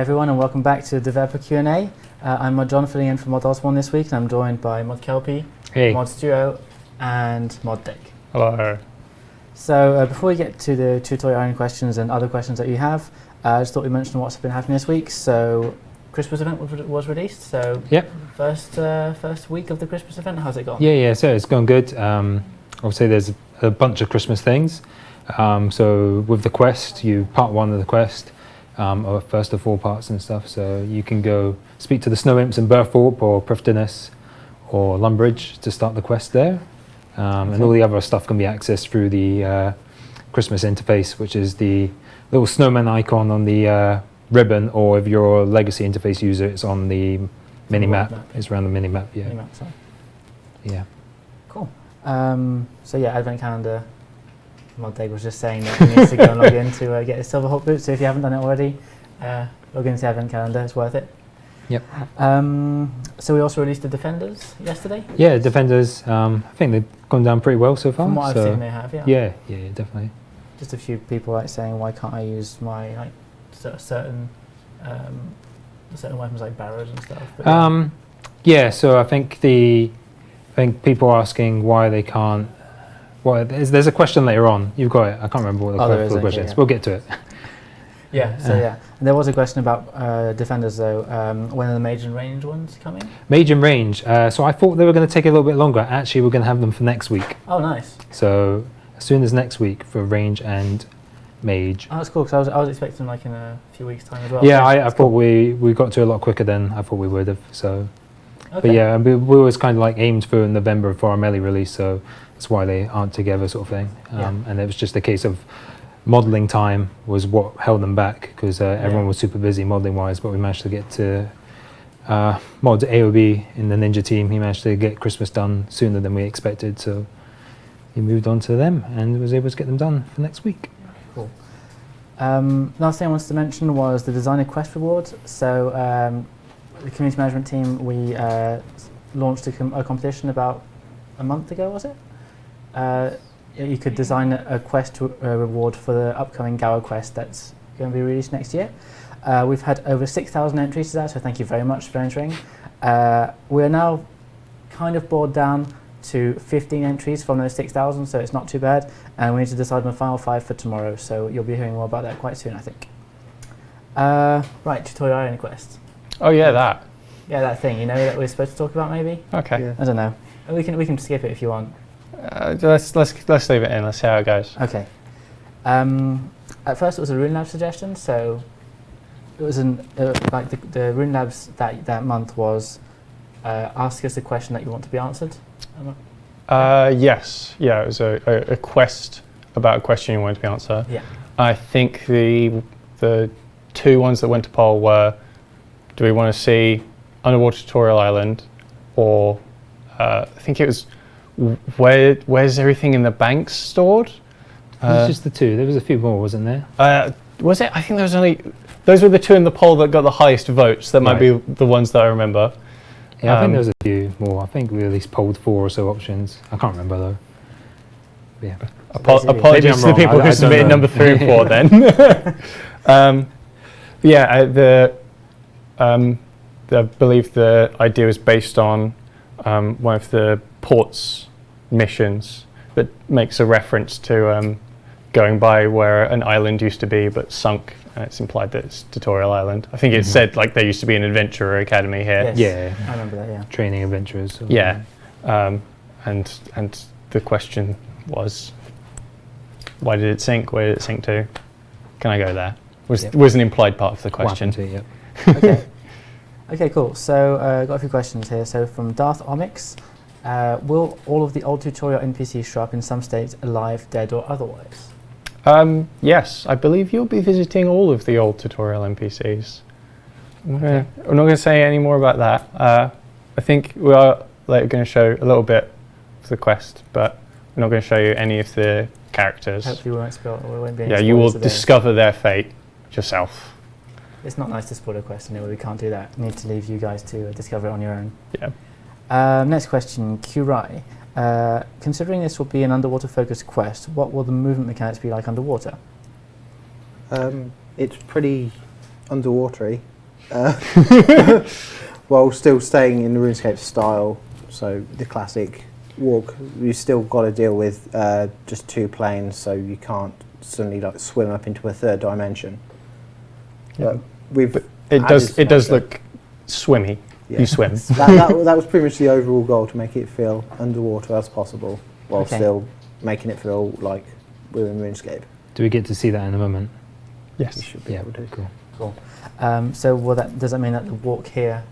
everyone, and welcome back to Developer Q&A. I'm Mod John, filling in for Mod Osborne this week, and I'm joined by Mod Kelpie, Hey. Mod Stuo, and Mod Dick. Hello. So before we get to the tutorial and questions and other questions that you have, I just thought we'd mention what's been happening this week. So Christmas event was released, so Yep. First week of the Christmas event, how's it gone? Yeah, so it's gone good. Obviously there's a bunch of Christmas things. So with the quest, part one of the quest, or first of 4 parts and stuff, so you can go speak to the Snow Imps in Burthorpe or Prifddinas or Lumbridge to start the quest there. And all the other stuff can be accessed through the Christmas interface, which is the little snowman icon on the ribbon, or if you're a legacy interface user, it's on the mini-map. It's around the mini-map, yeah. Mini-map, sorry. Yeah. Cool. So yeah, Advent Calendar. Mod Dig was just saying that he needs to go and log in to get his Silver Hawk boot, so if you haven't done it already, log into the Advent Calendar, it's worth it. Yep. So we also released the Defenders yesterday? Yeah, Defenders, I think they've gone down pretty well so far. From what I've seen, they have, yeah. Yeah, definitely. Just a few people saying, why can't I use my certain weapons like barrows and stuff? But, yeah, so I think people are asking why they can't. Well, there's a question later on. You've got it. I can't remember what the question is. Yeah. We'll get to it. Yeah. So yeah, and there was a question about Defenders though. When are the Mage and Range ones coming? Mage and Range. So I thought they were going to take a little bit longer. Actually, we're going to have them for next week. Oh, nice. So as soon as next week for Range and Mage. Oh, that's cool. Because I was expecting like in a few weeks' time as well. Yeah, I thought we got to a lot quicker than I thought we would have. So. Okay. But yeah, we always kind of like aimed for November for our melee release, so that's why they aren't together, sort of thing. And it was just a case of modelling time was what held them back, because everyone was super busy modelling wise. But we managed to get to Mod AOB in the Ninja team. He managed to get Christmas done sooner than we expected, so he moved on to them and was able to get them done for next week. Cool. Last thing I wanted to mention was the Designer Quest Reward. So. The community management team, we launched a competition about a month ago, was it? You could design a quest reward for the upcoming Gower quest that's going to be released next year. We've had over 6,000 entries to that, so thank you very much for entering. We're now kind of bored down to 15 entries from those 6,000, so it's not too bad. And we need to decide on the final 5 for tomorrow, so you'll be hearing more about that quite soon, I think. Right, tutorial Iron Quest. Oh yeah, that. Yeah, that thing. You know that we're supposed to talk about, maybe. Okay. Yeah. I don't know. We can skip it if you want. Let's leave it in. Let's see how it goes. Okay. At first, it was a Rune Lab suggestion, so it was like the Rune Labs that month was ask us a question that you want to be answered. Yes. Yeah, it was a quest about a question you wanted to be answered. Yeah. I think the 2 ones that went to poll were: do we want to see Underwater Tutorial Island, or I think it was where's everything in the banks stored? It was just the 2. There was a few more, wasn't there? Was it? I think there was only. Those were the 2 in the poll that got the highest votes. That might be the ones that I remember. Yeah, I think there was a few more. I think we at least polled 4 or so options. I can't remember though. Yeah. Apologies to the people who submitted number 3 and 4 then. I believe the idea was based on one of the port's missions that makes a reference to going by where an island used to be but sunk, and it's implied that it's Tutorial Island. I think it said like there used to be an adventurer academy here. Yes. Yeah, I remember that. Yeah. Training adventurers. Yeah, and the question was, why did it sink? Where did it sink to? Can I go there? Was an implied part of the question. Okay. Okay, cool. So got a few questions here. So from Darth Omix, will all of the old tutorial NPCs show up in some state, alive, dead, or otherwise? Yes, I believe you'll be visiting all of the old tutorial NPCs. I'm not going to say any more about that. I think we are later going to show a little bit of the quest, but we're not going to show you any of the characters. Hopefully we won't be any Yeah, you will today. discover their fate yourself. It's not nice to spoil a quest anyway, we can't do that. We need to leave you guys to discover it on your own. Yeah. Next question, Kurai. Considering this will be an underwater focused quest, what will the movement mechanics be like underwater? It's pretty underwatery. while still staying in the RuneScape style. So the classic walk, you've still got to deal with just 2 planes, so you can't suddenly like swim up into a 3rd dimension. Yeah. But it does look swimmy. Yeah. You swim. that was pretty much the overall goal, to make it feel underwater as possible, while still making it feel like we're in RuneScape. Do we get to see that in a moment? You Yes. should be able to. Cool. So does that mean that the walk here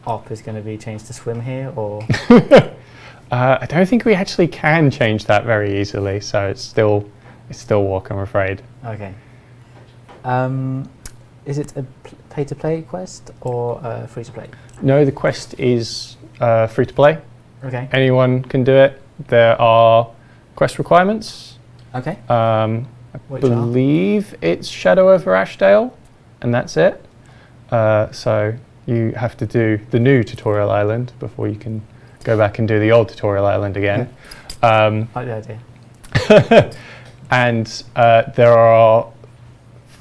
up is going to be changed to swim here, or? I don't think we actually can change that very easily, so it's still walk, I'm afraid. Okay. Is it a pay-to-play quest or free-to-play? No, the quest is free to play. Okay. Anyone can do it. There are quest requirements. Okay. I Which are? believe it's Shadow over Ashdale, and that's it. So you have to do the new tutorial island before you can go back and do the old tutorial island again. I like the idea. And there are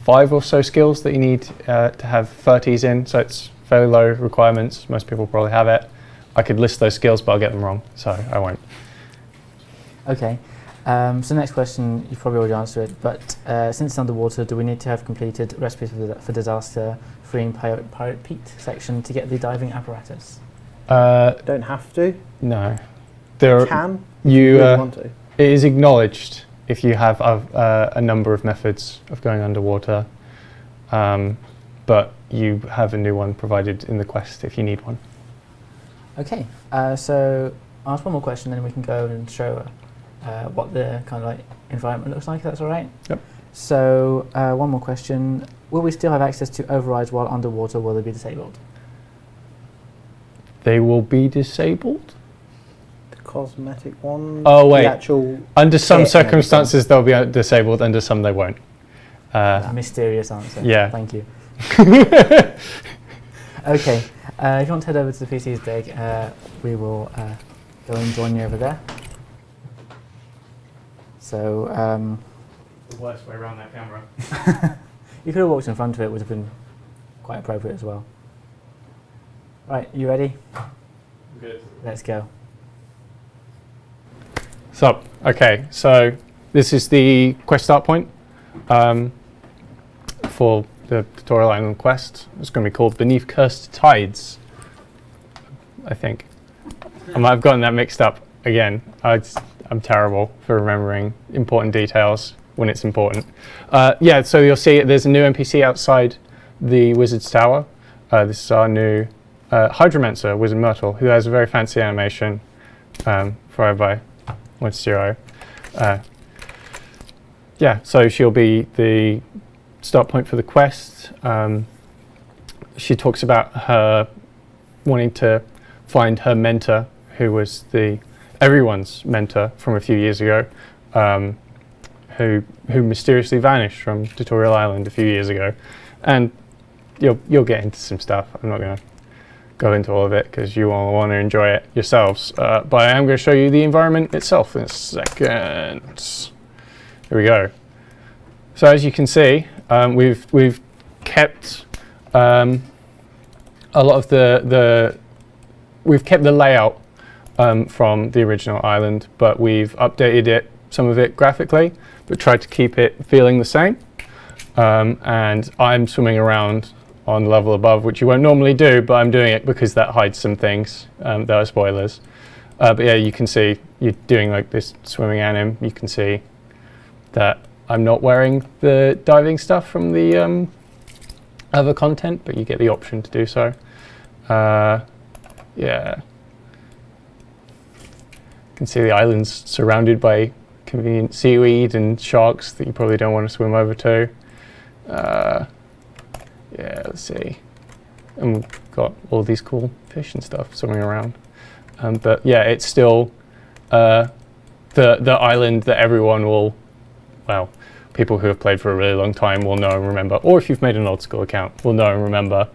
5 or so skills that you need to have 30s in, so it's fairly low requirements. Most people probably have it. I could list those skills, but I'll get them wrong, so I won't. Okay. So next question, you've probably already answered it, but since it's underwater, do we need to have completed recipes for disaster, freeing Pirate Pete section to get the diving apparatus? Don't have to. No. There Can. you Really want to. it is acknowledged if you have a number of methods of going underwater, but you have a new one provided in the quest if you need one. Okay. So I'll ask one more question, then we can go and show what the kind of like environment looks like, if that's all right? Yep. So one more question. Will we still have access to overrides while underwater, or will they be disabled? They will be disabled? The cosmetic one. Oh, wait. The actual. Under some kit and circumstances they'll be disabled, under some they won't. Mysterious answer. Yeah. Thank you. Okay. If you want to head over to the PC's dig, we will go and join you over there. So The worst way around that camera. you could have walked in front of it, would have been quite appropriate as well. Right, you ready? Good. Let's go. So, okay, so this is the quest start point for the tutorial island quest. It's going to be called Beneath Cursed Tides, I think. I might have gotten that mixed up again. I'm terrible for remembering important details when it's important. Yeah, so you'll see there's a new NPC outside the Wizard's Tower. This is our new Hydromancer, Wizard Myrtle, who has a very fancy animation provided by 1.0. Yeah, so she'll be the start point for the quest. She talks about her wanting to find her mentor, who was everyone's mentor from a few years ago, who mysteriously vanished from Tutorial Island a few years ago. And you'll get into some stuff. I'm not going to go into all of it because you all want to enjoy it yourselves. But I am going to show you the environment itself in a second. Here we go. So as you can see, we've kept a lot of we've kept the layout from the original island, but we've updated some of it graphically, but tried to keep it feeling the same. And I'm swimming around on the level above, which you won't normally do, but I'm doing it because that hides some things. There are spoilers. But yeah, you can see you're doing like this swimming anim. You can see that I'm not wearing the diving stuff from the other content, but you get the option to do so. Yeah. You can see the island's surrounded by convenient seaweed and sharks that you probably don't want to swim over to. Yeah, let's see. And we've got all these cool fish and stuff swimming around. But yeah, it's still the island that everyone will, well, people who have played for a really long time will know and remember, or if you've made an old school account, will know and remember,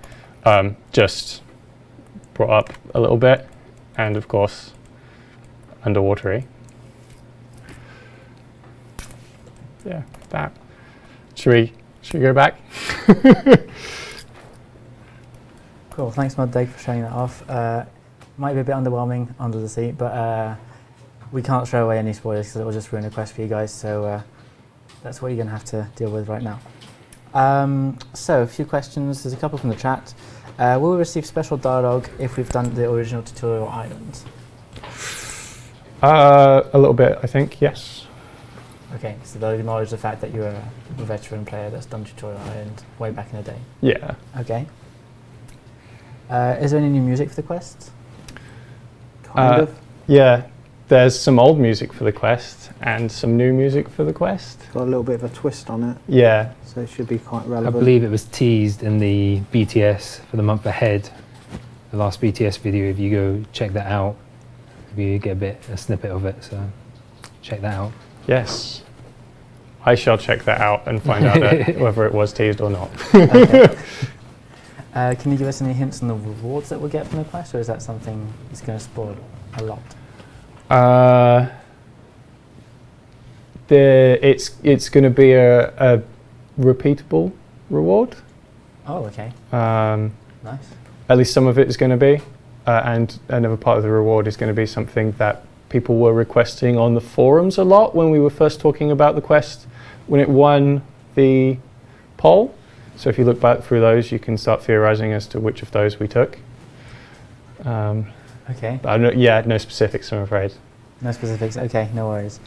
just brought up a little bit, and of course, underwatery. Yeah, that. Should we go back? Cool. Thanks, Moddeg, for showing that off. Might be a bit underwhelming under the seat, but we can't throw away any spoilers because it will just ruin a quest for you guys. So that's what you're going to have to deal with right now. So a few questions. There's a couple from the chat. Will we receive special dialogue if we've done the original tutorial island? A little bit, I think, yes. Okay, so they'll acknowledge the fact that you're a veteran player that's done tutorial island way back in the day. Yeah. Okay. Is there any new music for the quest? Kind of. Yeah, there's some old music for the quest and some new music for the quest. Got a little bit of a twist on it, Yeah. so it should be quite I relevant. believe it was teased in the BTS for the month ahead. The last BTS video, if you go check that out, you get a snippet of it, so check that out. Yes. I shall check that out and find out whether it was teased or not. Okay. Can you give us any hints on the rewards that we'll get from the quest, or is that something that's going to spoil a lot? It's going to be a repeatable reward. Oh, okay. Nice. At least some of it is going to be. And another part of the reward is going to be something that people were requesting on the forums a lot when we were first talking about the quest, when it won the poll. So if you look back through those, you can start theorizing as to which of those we took. Okay. But no specifics, I'm afraid. No specifics. Okay, no worries.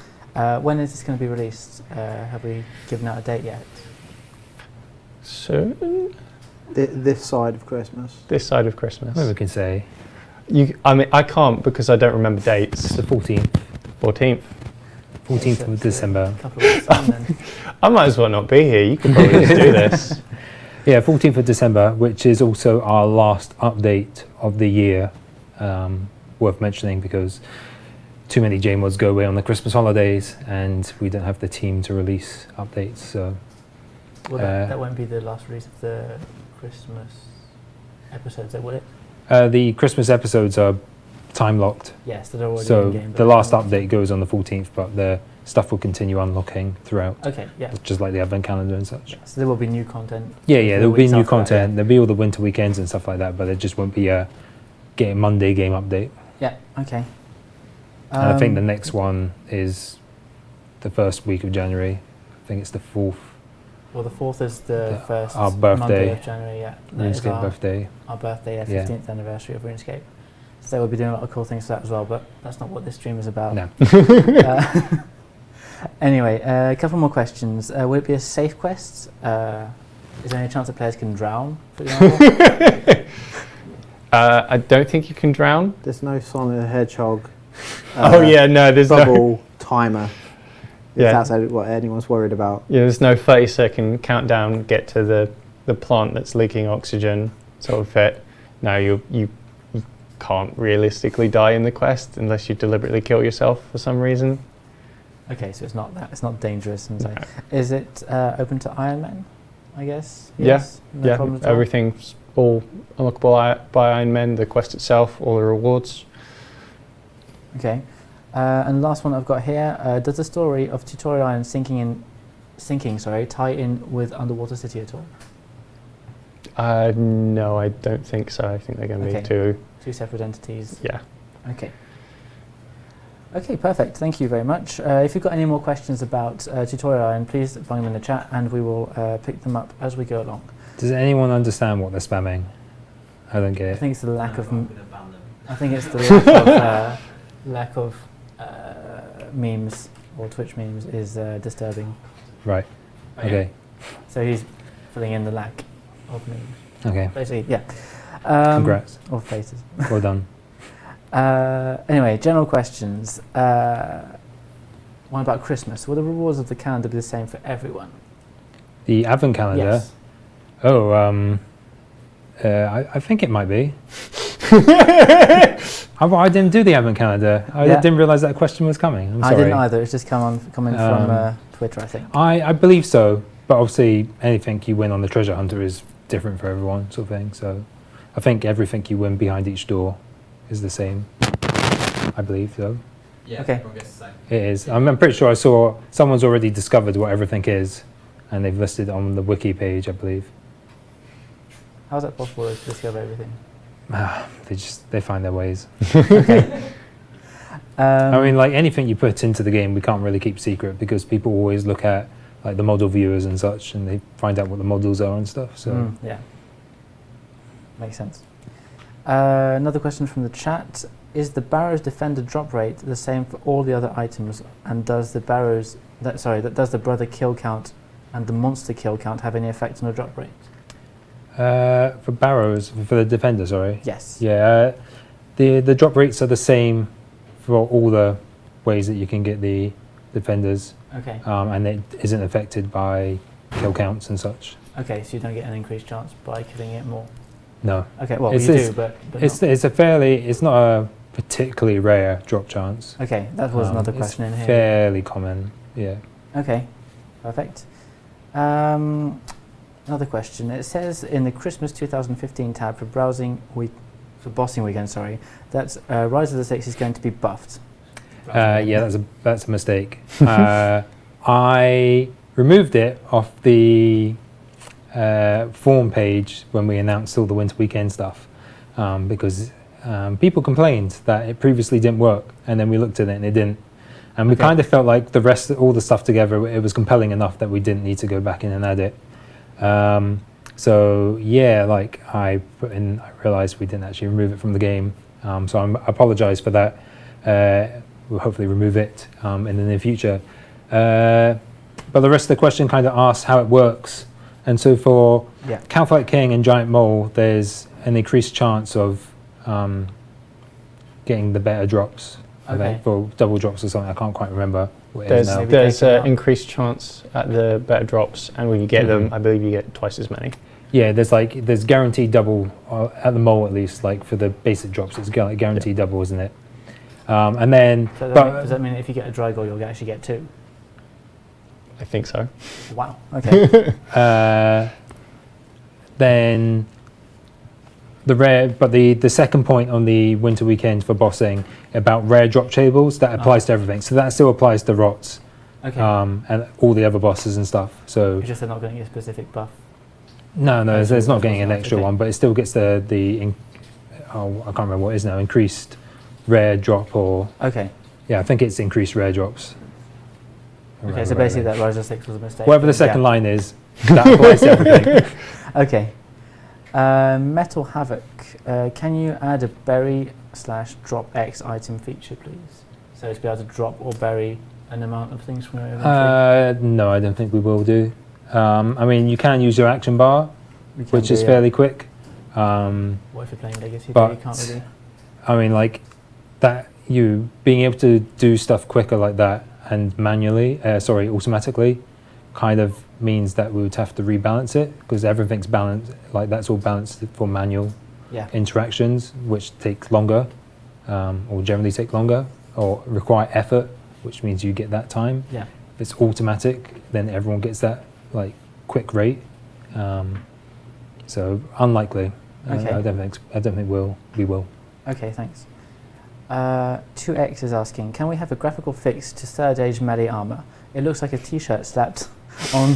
When is this going to be released? Have we given out a date yet? Soon? This side of Christmas. This side of Christmas. Well, we can say I can't because I don't remember dates. it's the 14th. 14th. 14th of December. A couple of weeks on then. I might as well not be here. You could probably just do this. Yeah, 14th of December, which is also our last update of the year. Worth mentioning because too many JMods go away on the Christmas holidays and we don't have the team to release updates. So Well, that won't be the last release of the Christmas episodes, will it? the Christmas episodes are time locked. Yes, they're already So in-game. but the last they're not- update goes on the 14th, but the stuff will continue unlocking throughout, Okay, yeah. just like the advent calendar and such. So there will be new content. Yeah, for yeah, the there'll be weeks new after that, content. There'll be all the winter weekends and stuff like that, but there just won't be a Monday game update. Yeah, okay. And I think the next one is the first week of January. I think it's the 4th. Well, the 4th is the first our Monday birthday. of January, yeah. That is RuneScape birthday. our birthday, Yeah. 15th anniversary of RuneScape. So we'll be doing a lot of cool things for that as well, but that's not what this stream is about. No. Anyway, a couple more questions. Will it be a safe quest? Is there any chance that players can drown, for example? I don't think you can drown. There's no Sonic the Hedgehog. There's bubble timer. If Yeah. that's what anyone's worried about. There's no 30-second countdown. Get to the plant that's leaking oxygen sort of fit. No, you can't realistically die in the quest unless you deliberately kill yourself for some reason. Okay, so it's not that. It's not dangerous. And so. No. Is it open to Iron Man, I guess? Yeah, Yes? No Yeah, problems at all? everything's all unlockable by Iron Man. The quest itself, all the rewards. Okay. And the last one I've got here, does the story of Tutorial Island sinking, tie in with Underwater City at all? No, I don't think so. I think they're going to Okay. be two. Two separate entities? Yeah. Okay. Okay, perfect. Thank you very much. If you've got any more questions about Tutorial Island, please bung them in the chat and we will pick them up as we go along. Does anyone understand what they're spamming? I don't get I it. think it's the lack of... I think it's the lack of memes or Twitch memes is disturbing. Right. Okay. So he's filling in the lack of memes. Okay. Basically, yeah. Congrats. Or faces. Well done. Anyway, general questions. One about Christmas. Will the rewards of the calendar be the same for everyone? The advent calendar. Yes. Oh, I think it might be. I didn't do the advent calendar. I Yeah. didn't realise that question was coming. I'm I sorry. didn't either. It's just coming from Twitter, I think. I believe so, but obviously anything you win on the treasure hunter is different for everyone, sort of thing. So I think everything you win behind each door is the same. I believe so. Yeah, Okay. I guess so. It is. I'm pretty sure I saw someone's already discovered what everything is, and they've listed it on the wiki page, I believe. How How's that possible to discover everything? They find their ways. Okay. I mean, like anything you put into the game, we can't really keep secret because people always look at like the model viewers and such, and they find out what the models are and stuff. So yeah, makes sense. Another question from the chat: is the Barrow's Defender drop rate the same for all the other items? And does the does the brother kill count and the monster kill count have any effect on the drop rate? For barrows, for the defender, sorry. Yes. Yeah, the drop rates are the same for all the ways that you can get the defenders. Okay. And it isn't affected by kill counts and such. Okay, so you don't get an increased chance by killing it more. No. Okay, well It's you this- do, but it's not a particularly rare drop chance. okay, that was another question in It's here. fairly common. Yeah. Okay, perfect. Another question. It says in the Christmas 2015 tab for bossing weekend, sorry, that Rise of the Six is going to be buffed. Yeah, that's a mistake. I removed it off the forum page when we announced all the winter weekend stuff because people complained that it previously didn't work, and then we looked at it and it didn't. And we kind of felt like all the stuff together, it was compelling enough that we didn't need to go back in and add it. So yeah, like I realized we didn't actually remove it from the game. So I apologize for that. We'll hopefully remove it in the near future. But the rest of the question kind of asks how it works. And so for Calfight King and Giant Mole, there's an increased chance of getting the better drops. I think, for double drops or something. I can't quite remember what it is now. There's an increased chance at the better drops, and when you get them, I believe you get twice as many. Yeah, there's guaranteed double at the mole at least. Like for the basic drops, it's guaranteed double, isn't it? And then, So does that mean if you get a dry goal, you'll actually get 2? I think so. Wow. Okay. then the second point on the winter weekend for bossing about rare drop tables, that applies to everything. So that still applies to Rots and all the other bosses and stuff. So it's just they're not getting a specific buff. No, it's not getting an extra one, but it still gets I can't remember what it is now, increased rare drop or... Okay. Yeah, I think it's increased rare drops. Okay, so basically that Rise of 6 was a mistake. Whatever the second line is, that applies to everything. Okay. Metal Havoc, can you add a berry/drop X item feature, please? So it's be able to drop or bury an amount of things from your inventory? No, I don't think we will do. I mean, you can use your action bar, which is fairly quick. What if you're playing Legacy? You can't really. I mean, like that, you being able to do stuff quicker like that and automatically, kind of means that we would have to rebalance it because everything's balanced. Like that's all balanced for manual interactions, which take longer, or generally take longer, or require effort, which means you get that time. Yeah. If it's automatic, then everyone gets that like quick rate. So unlikely. Okay. I don't think we will. Okay, thanks. 2X is asking, can we have a graphical fix to third age melee armor? It looks like a t-shirt slapped on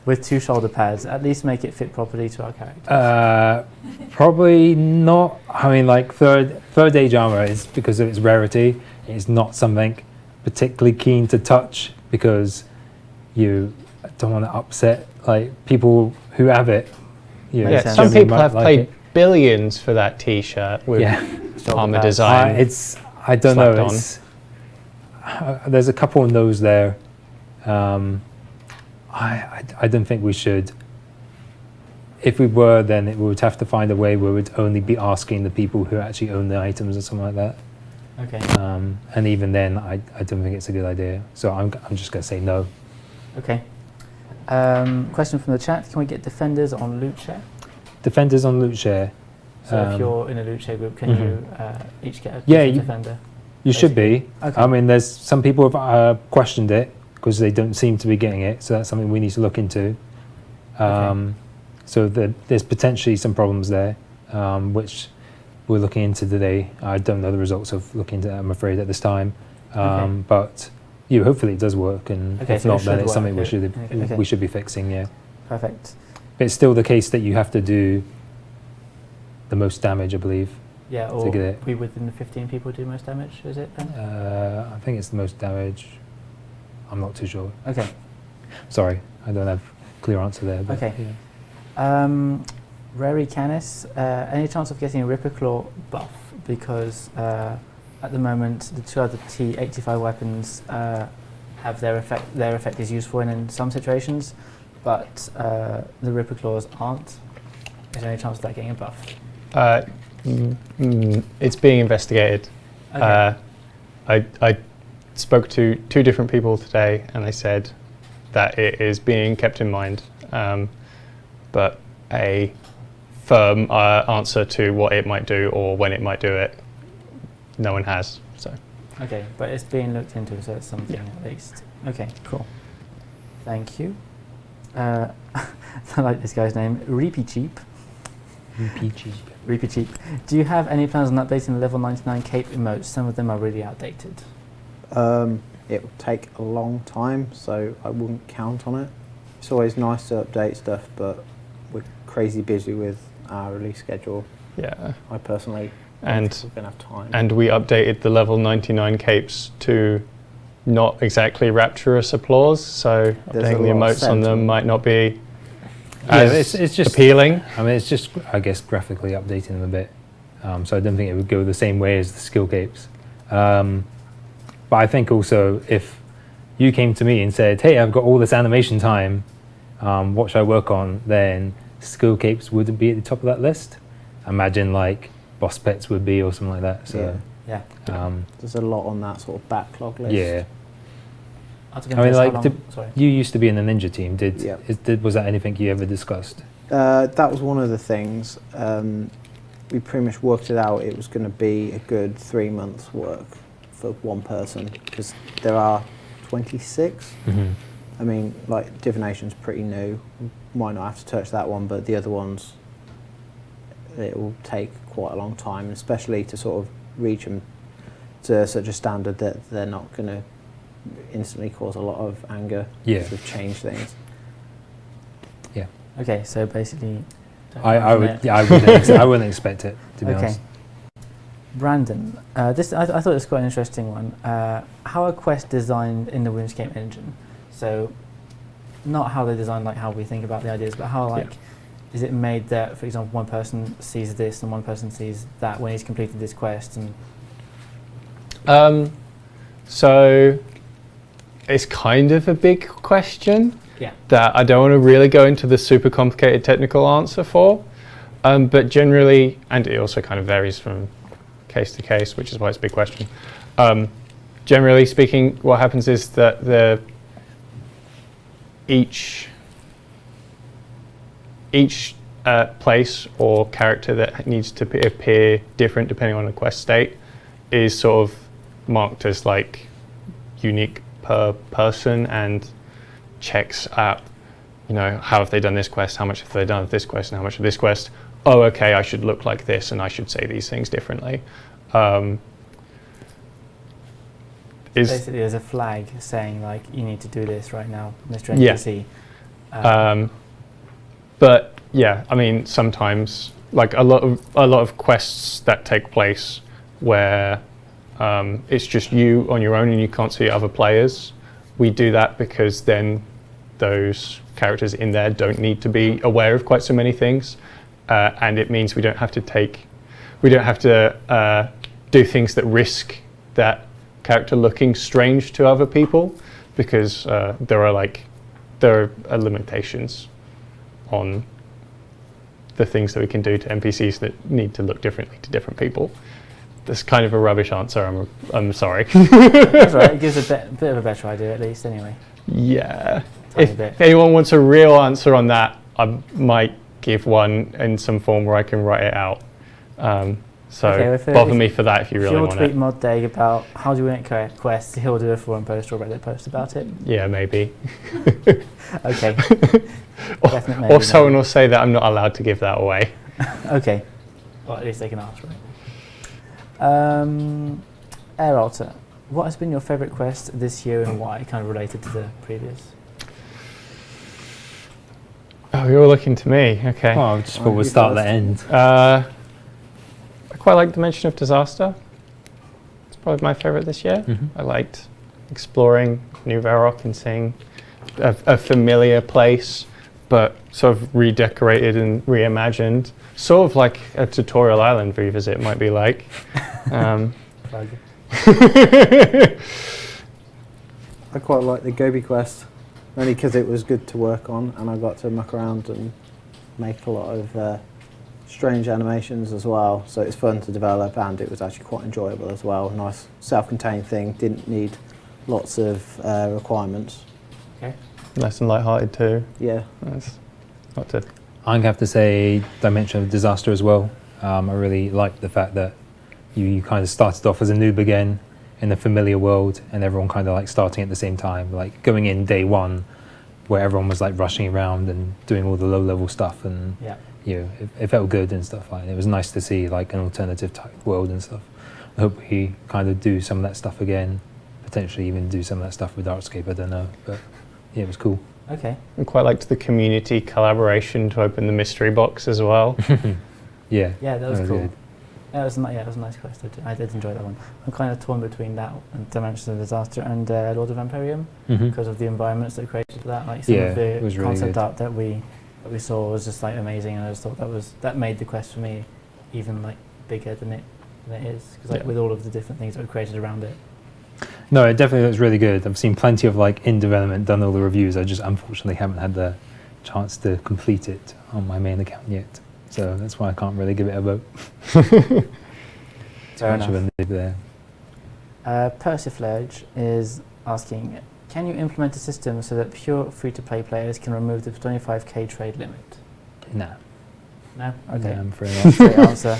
with 2 shoulder pads. At least make it fit properly to our character. Probably not. I mean, like third age armor is because of its rarity. It's not something particularly keen to touch because you don't want to upset like people who have it. Some people have paid billions for that T-shirt with armor design. I don't know. There's a couple of no's there. I don't think we should. If we were, then we would have to find a way where we'd only be asking the people who actually own the items or something like that. Okay. And even then, I don't think it's a good idea. So I'm just going to say no. Okay. Question from the chat: can we get defenders on loot share? Defenders on loot share. So if you're in a loot share group, can you each get a defender? You should be. Okay. I mean, there's some people have questioned it because they don't seem to be getting it. So that's something we need to look into. So there's potentially some problems there, which we're looking into today. I don't know the results of looking into that, I'm afraid, at this time. But hopefully it does work, and if not, then it's something we should be fixing. Yeah. Perfect. But it's still the case that you have to do the most damage, I believe. Yeah, to or get it. we within the 15 people do most damage, is it then? I think it's the most damage. I'm not too sure. Okay. Sorry, I don't have a clear answer there. But Okay. Yeah. Rary Canis, any chance of getting a Ripper Claw buff? Because at the moment, the two other T85 weapons have their effect. Their effect is useful in some situations, but the Ripper Claws aren't. Is there any chance of that getting a buff? It's being investigated. Okay. I spoke to 2 different people today, and they said that it is being kept in mind, but a firm answer to what it might do or when it might do it, no one has. So. Okay, but it's being looked into, so it's something at least. Okay, cool. Thank you. I like this guy's name, Reapy Cheap. Reapy Cheap. Do you have any plans on updating the level 99 cape emotes? Some of them are really outdated. It will take a long time, so I wouldn't count on it. It's always nice to update stuff, but we're crazy busy with our release schedule. Yeah. I personally And don't think we're going to have time. and we updated the level 99 capes to not exactly rapturous applause, so There's a updating the lot of emotes on them sentiment. might not be Yeah, as it's just appealing. I mean, it's just, I guess, graphically updating them a bit. So I don't think it would go the same way as the skill capes. But I think also if you came to me and said, hey, I've got all this animation time, what should I work on? Then skill capes wouldn't be at the top of that list. Imagine like boss pets would be or something like that. So Yeah. There's a lot on that sort of backlog list. yeah. I I mean, like, sorry. you used to be in the ninja team. Yeah. Was that anything you ever discussed? That was one of the things. We pretty much worked it out. It was going to be a good 3 months' work for one person because there are 26. Mm-hmm. I mean, like, divination's pretty new. Might not have to touch that one, but the other ones, it will take quite a long time, especially to sort of reach them to such a standard that they're not going to instantly cause a lot of anger. Yeah. To change things. Yeah. Okay, so basically... I wouldn't expect it, to be honest. Brandon, I thought this was quite an interesting one. How are quests designed in the RuneScape engine? So, not how they design, like how we think about the ideas, but how, like, is it made that, for example, one person sees this and one person sees that when he's completed this quest? And So it's kind of a big question yeah, that I don't want to really go into the super complicated technical answer for. But generally, and it also kind of varies from case to case, which is why it's a big question. Generally speaking, what happens is that each place or character that needs to appear different depending on the quest state is sort of marked as like unique per person and checks at, you know, how have they done this quest, how much have they done of this quest, and how much of this quest. Oh, okay, I should look like this and I should say these things differently. basically there's a flag saying like you need to do this right now, Mr. Yeah. NPC. But yeah, I mean, sometimes like a lot of quests that take place where it's just you on your own and you can't see other players. We do that because then those characters in there don't need to be aware of quite so many things, and it means we don't have to do things that risk that character looking strange to other people, because there are limitations on the things that we can do to NPCs that need to look differently to different people. That's kind of a rubbish answer. I'm sorry. That's right. It gives a bit of a better idea, at least, anyway. Yeah. Tiny If bit. anyone wants a real answer on that, I might give one in some form where I can write it out. So Okay, bother me for that if you really If want you'll tweet it. Mod Day about how do you win quests, he'll do a forum post or a Reddit post about it. Yeah, maybe. Okay. Or, Definite maybe, or someone maybe. will say that I'm not allowed to give that away. Okay. Well, at least they can ask, right? Air Alter, what has been your favourite quest this year and why? Kind of related to the previous. Oh, you're looking to me. Okay. Oh, I just thought we'd you start at first. the end. quite like Dimension of Disaster. It's probably my favourite this year. Mhm. I liked exploring New Varrock and seeing a familiar place, but sort of redecorated and reimagined. Sort of like a Tutorial Island revisit might be like. I quite like the Gobi quest, only because it was good to work on, and I got to muck around and make a lot of strange animations as well. So it's fun to develop, and it was actually quite enjoyable as well. Nice self-contained thing. Didn't need lots of requirements. Okay. Nice and light-hearted too. Yeah. That's not to. I'm gonna have to say Dimension of Disaster as well. I really liked the fact that you kind of started off as a noob again in a familiar world, and everyone kind of like starting at the same time, like going in day one, where everyone was like rushing around and doing all the low-level stuff, and Yeah. you know, it felt good and stuff like that. It was nice to see like an alternative type world and stuff. I hope we kind of do some of that stuff again, potentially even do some of that stuff with RuneScape, I don't know, but yeah, it was cool. Okay. I quite liked the community collaboration to open the mystery box as well. Yeah. Yeah, that was I cool. did. Yeah, it was a nice quest. I did enjoy that one. I'm kind of torn between that and Dimensions of Disaster and Lord of Empyreum Mhm. because of the environments that created that. Like some Yeah, of the it was really concept good. art that we saw was just like amazing, and I just thought that made the quest for me even like bigger than it is, because like Yeah. with all of the different things that were created around it. No, it definitely looks really good. I've seen plenty of like in development, done all the reviews. I just unfortunately haven't had the chance to complete it on my main account yet. So that's why I can't really give it a vote. Too Fair much of a noob there. Persiflage is asking, can you implement a system so that pure free-to-play players can remove the 25k trade limit? Nah. No? Okay. No, I'm afraid not. Straight answer.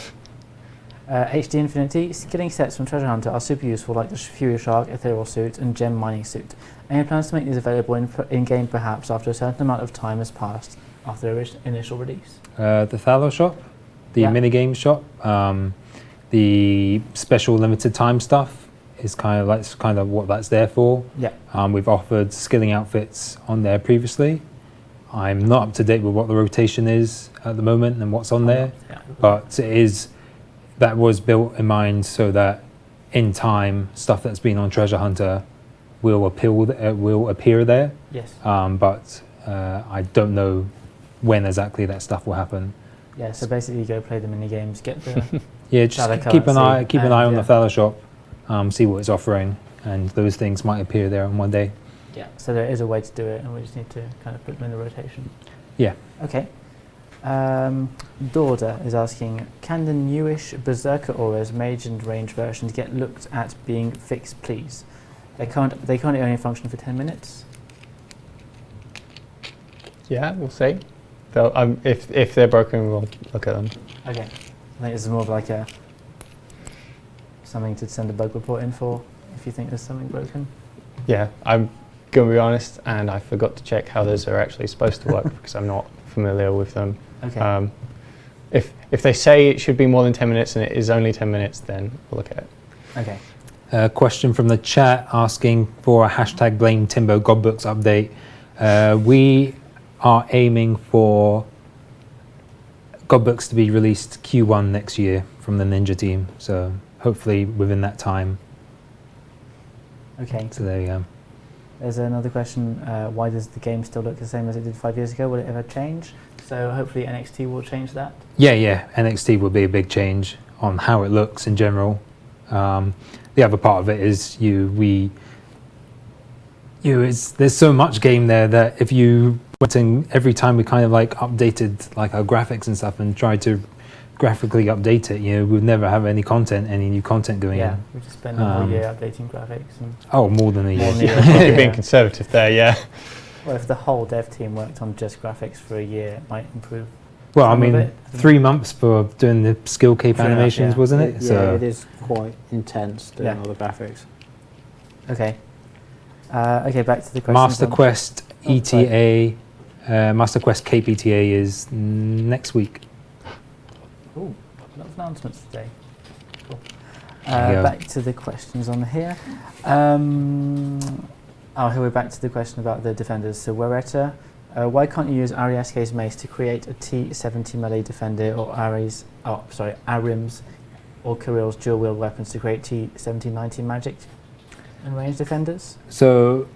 HD Infinity, getting sets from Treasure Hunter are super useful, like the Fury Shark, Ethereal Suit, and Gem Mining Suit. Any plans to make these available in-game perhaps after a certain amount of time has passed after their initial release? The Thalos shop, the Yeah. minigame shop, the special limited time stuff is kind of what that's there for. Yeah. We've offered skilling outfits on there previously. I'm not up to date with what the rotation is at the moment and what's on there, Yeah. but that was built in mind so that in time stuff that's been on Treasure Hunter will appear there. Yes. But I don't know when exactly that stuff will happen. Yeah, so basically you go play the mini-games, get the... Yeah, just Shadow keep an eye currency, on and, the yeah. Thalos shop, see what it's offering, and those things might appear there on one day. Yeah, so there is a way to do it, and we just need to kind of put them in the rotation. Yeah. Okay. Dorda is asking, can the newish Berserker Auras Mage and Range versions get looked at being fixed, please? They currently only function for 10 minutes. Yeah, we'll see. If they're broken, we'll look at them. Okay. I think this is more of like something to send a bug report in for if you think there's something broken. Yeah, I'm going to be honest, and I forgot to check how those are actually supposed to work because I'm not familiar with them. Okay. If they say it should be more than 10 minutes and it is only 10 minutes, then we'll look at it. Okay. A question from the chat asking for a hashtag Blame Timbo Godbooks update. We are aiming for Godbooks to be released Q1 next year from the Ninja team, so hopefully within that time. Okay. So there you go. There's another question. Why does the game still look the same as it did 5 years ago? Will it ever change? So hopefully NXT will change that. Yeah. NXT will be a big change on how it looks in general. The other part of it is there's so much game there that if you went in every time we kind of like updated like our graphics and stuff and tried to graphically update it, we'd never have any new content going Yeah, in. we just spent a whole year updating graphics. And Oh, more than a year. More than a year. You're being Yeah. conservative there, yeah. Well, if the whole dev team worked on just graphics for a year, it might improve. Well, I some of mean, it. 3 months for doing the skill cape Fair enough, animations, yeah. wasn't it? Yeah, it is quite intense doing Yeah. all the graphics. Okay. Okay, back to the questions. Master on- Quest Oh, ETA, Master Quest Cape ETA is next week. Ooh, a lot of announcements today. Cool. There you go. Back to the questions on here. Here we're back to the question about the defenders. So Wereta, why can't you use Ariaske's mace to create a T70 melee defender or Arim's or Kirill's dual wield weapons to create T1719 magic and ranged defenders? So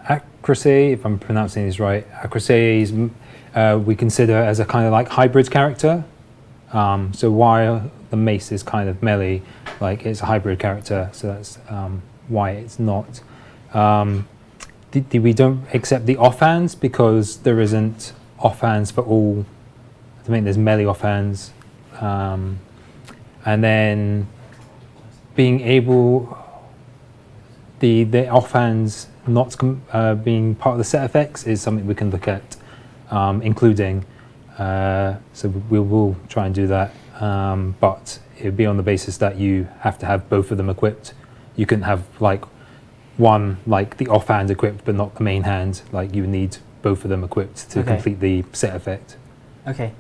Accuracy, if I'm pronouncing this right, Accuracy is we consider as a kind of like hybrid character. So while the mace is kind of melee, like it's a hybrid character, so that's why it's not. We don't accept the offhands because there isn't offhands for all. I think there's melee offhands, and then being able the offhands not being part of the set effects is something we can look at, including. So we will try and do that, but it would be on the basis that you have to have both of them equipped. You couldn't have like one, like the offhand equipped but not the main hand. Like you would need both of them equipped to complete the set effect. Okay,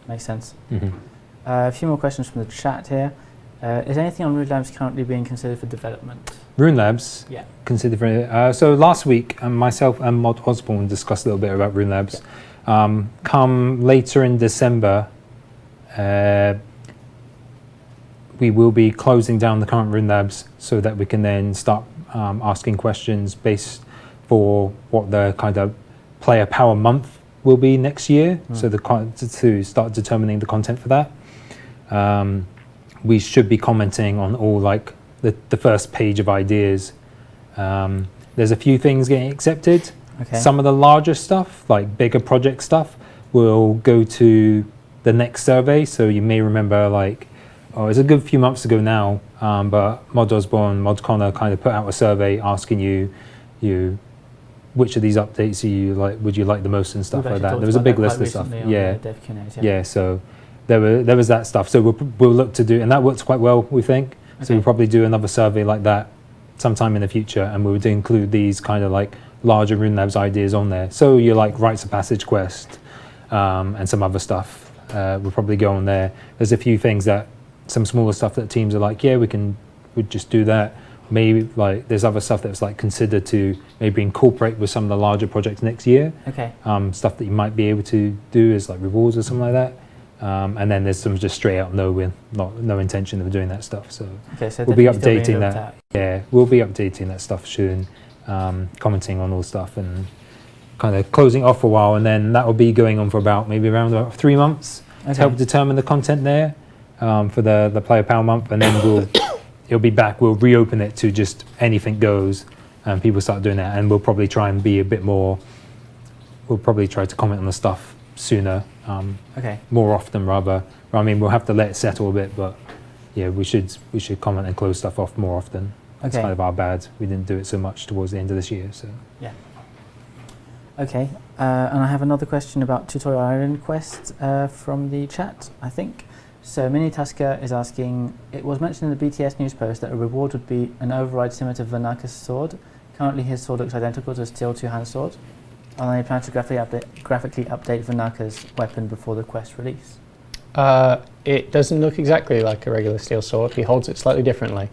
makes sense. Mm-hmm. A few more questions from the chat here. Is anything on Rune Labs currently being considered for development? Rune Labs? Yeah. Considered for, so last week, myself and Mod Osborne discussed a little bit about Rune Labs. Yeah. Come later in December, we will be closing down the current Rune Labs so that we can then start asking questions based for what the kind of player power month will be next year. So to start determining the content for that. We should be commenting on all like the first page of ideas. There's a few things getting accepted. Okay. Some of the larger stuff, like bigger project stuff, will go to the next survey. So you may remember, like, it's a good few months ago now, but Mod Osborne, Mod Connor kind of put out a survey asking you which of these updates would you like the most and stuff like that. There was a big list of stuff. Yeah. So there was that stuff. So we'll look to do, and that works quite well, we think. Okay. So we'll probably do another survey like that sometime in the future, and we would include these kind of like larger Rune Labs ideas on there. So you like Rites of Passage quest and some other stuff will probably go on there. There's a few things that some smaller stuff that teams are like, yeah, we'd just do that. Maybe like there's other stuff that's like considered to maybe incorporate with some of the larger projects next year. Okay. Stuff that you might be able to do is like rewards or something like that. And then there's some just straight out no intention of doing that stuff. So, we'll be updating that. Yeah, we'll be updating that stuff soon, commenting on all stuff and kind of closing off for a while, and then that will be going on for around about 3 months to help determine the content there for the player power month, and then it'll be back. We'll reopen it to just anything goes, and people start doing that, and we'll probably try and be a bit more. We'll probably try to comment on the stuff sooner, more often rather. I mean, we'll have to let it settle a bit, but yeah, we should comment and close stuff off more often. It's kind of our bad. We didn't do it so much towards the end of this year. So yeah. Okay, and I have another question about Tutorial Island Quest from the chat, I think. So Mini Tusker is asking, it was mentioned in the BTS news post that a reward would be an override similar to Vanaka's sword. Currently his sword looks identical to a steel two-hand sword. And they plan to graphically update Vanaka's weapon before the quest release. It doesn't look exactly like a regular steel sword. He holds it slightly differently.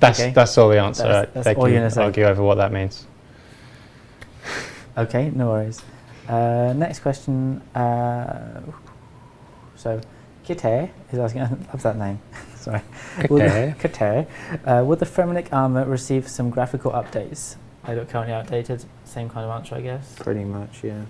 That's all the answer. That's they all you're can gonna say. argue over what that means. Okay, no worries. Next question. So, Kite is asking, I love that name. Sorry. Kite. Will the Fremenic armor receive some graphical updates? They look currently outdated. Same kind of answer, I guess. Pretty much, yeah.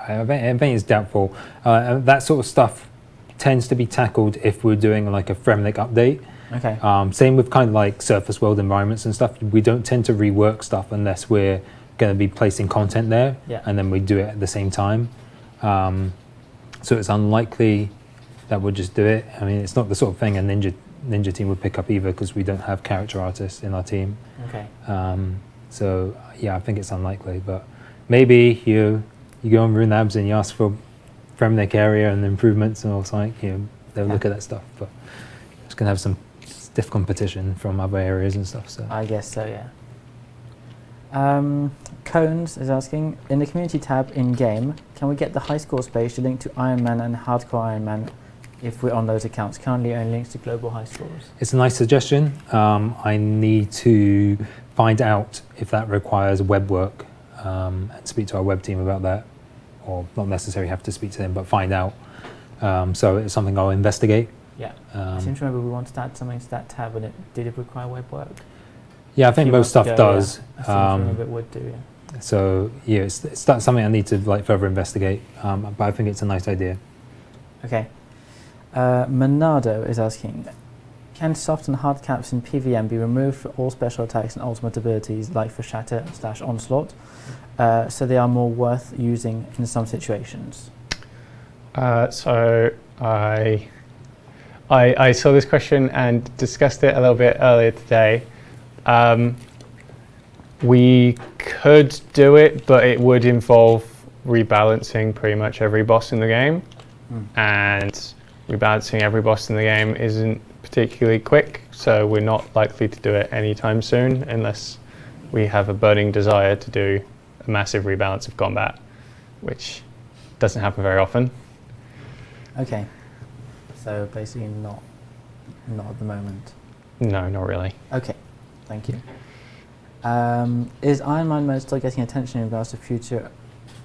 I think it's doubtful. That sort of stuff tends to be tackled if we're doing like a Fremenic update. Okay. Same with kind of like surface world environments and stuff. We don't tend to rework stuff unless we're going to be placing content there, and then we do it at the same time. So it's unlikely that we'll just do it. I mean, it's not the sort of thing a Ninja team would pick up either, because we don't have character artists in our team. Okay. So yeah, I think it's unlikely. But maybe you go on Rune Labs and you ask for Fremenic area and improvements and all something. They'll look at that stuff. But it's gonna have some stiff competition from other areas and stuff. So I guess so, yeah. Cones is asking, in the community tab in game, can we get the high scores page to link to Iron Man and Hardcore Iron Man if we're on those accounts? Currently only links to global high scores. It's a nice suggestion. I need to find out if that requires web work and speak to our web team about that. or not necessarily have to speak to them, but find out. So it's something I'll investigate. Yeah. I seem to remember we wanted to add something to that tab, and did it require web work? Yeah, I think most stuff does. Yeah. I seem to remember it would do, yeah. So yeah, it's that's something I need to like further investigate. But I think it's a nice idea. Okay. Monado is asking, can soft and hard caps in PVM be removed for all special attacks and ultimate abilities like for Shatter / Onslaught, so they are more worth using in some situations? So I saw this question and discussed it a little bit earlier today. We could do it, but it would involve rebalancing pretty much every boss in the game. And rebalancing every boss in the game isn't particularly quick, so we're not likely to do it anytime soon unless we have a burning desire to do a massive rebalance of combat, which doesn't happen very often. Okay. So basically not at the moment. No, not really. Okay, thank you. Is Iron Man mode still getting attention in regards to future